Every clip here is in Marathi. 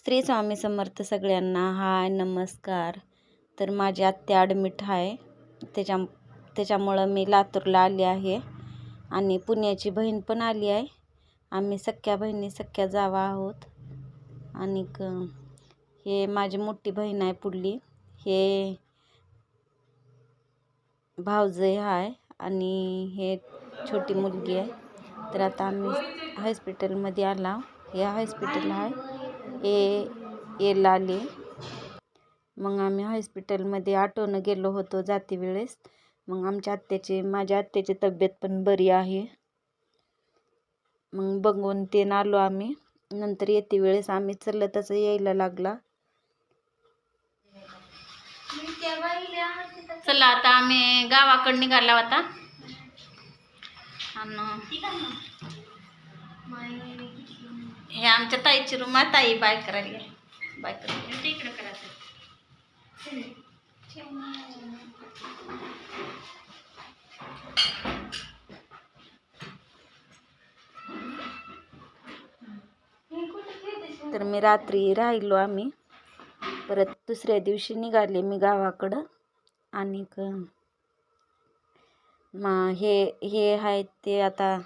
श्री स्वामी समर्थ सगळ्यांना. हाय नमस्कार. तर माझी आत्या ॲडमिट आहे, त्याच्यामुळं मी लातूरला आली आहे आणि पुण्याची बहीण पण आली आहे. आम्ही सख्या बहिणी सख्या जावा आहोत. आणि हे माझी मोठी बहीण आहे पुढली, हे भाऊजय आहे आणि हे छोटी मुलगी आहे. तर आता आम्ही हॉस्पिटलमध्ये आला. हे हॉस्पिटल आहे येला आले. मग आम्ही हॉस्पिटलमध्ये ऑटोनं गेलो होतो जाते वेळेस. मग माझ्या आत्याची तब्येत पण बरी आहे. मग बघून ते आलो आम्ही. नंतर येते वेळेस आम्ही चलतच यायला लागला. चला आता आम्ही गावाकडे निघाला होता. हे आमच्या ताईची रूम आहे. ताई बाय करायला इकडे करायचं. तर मी रात्री राहिलो आम्ही. परत दुसऱ्या दिवशी निघाले मी गावाकडं. आणि हे आहे ते आता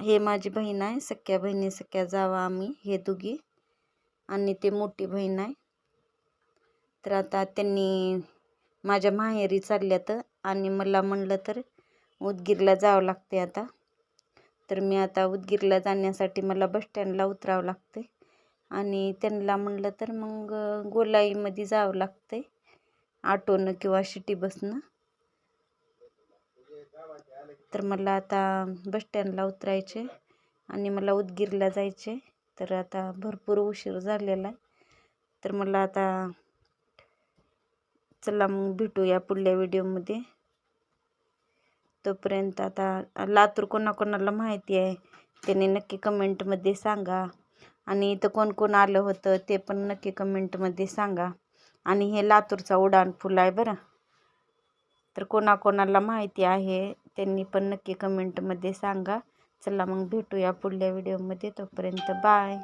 हे माझी बहीण आहे. सख्या बहिणी सख्या जावा आम्ही हे दोघी. आणि ते मोठी बहीण आहे. तर आता त्यांनी माझ्या माहेरी चालल्यात आणि मला म्हणलं तर उदगीरला जावं लागते आता. तर मी आता उदगीरला जाण्यासाठी मला बस स्टँडला उतरावं लागते आणि त्यांना म्हणलं तर मग गोलाईमध्ये जावं लागते ऑटोनं किंवा सिटी बसनं. तर मला आता बस स्टँडला उतरायचे आणि मला उदगीरला जायचे. तर आता भरपूर उशीर झालेला आहे. तर मला आता चला मग भेटूया पुढल्या व्हिडिओमध्ये. तोपर्यंत आता लातूर कोणाकोणाला माहिती आहे त्याने नक्की कमेंटमध्ये सांगा. आणि इथं कोण कोण आलं होतं ते पण नक्की कमेंटमध्ये सांगा. आणि हे लातूरचा उड्डाण पूल आहे बरं. तर कोणाकोणाला माहिती आहे त्यांनी पण नक्की कमेंटमध्ये सांगा. चला मग भेटूया पुढल्या व्हिडिओमध्ये. तोपर्यंत बाय.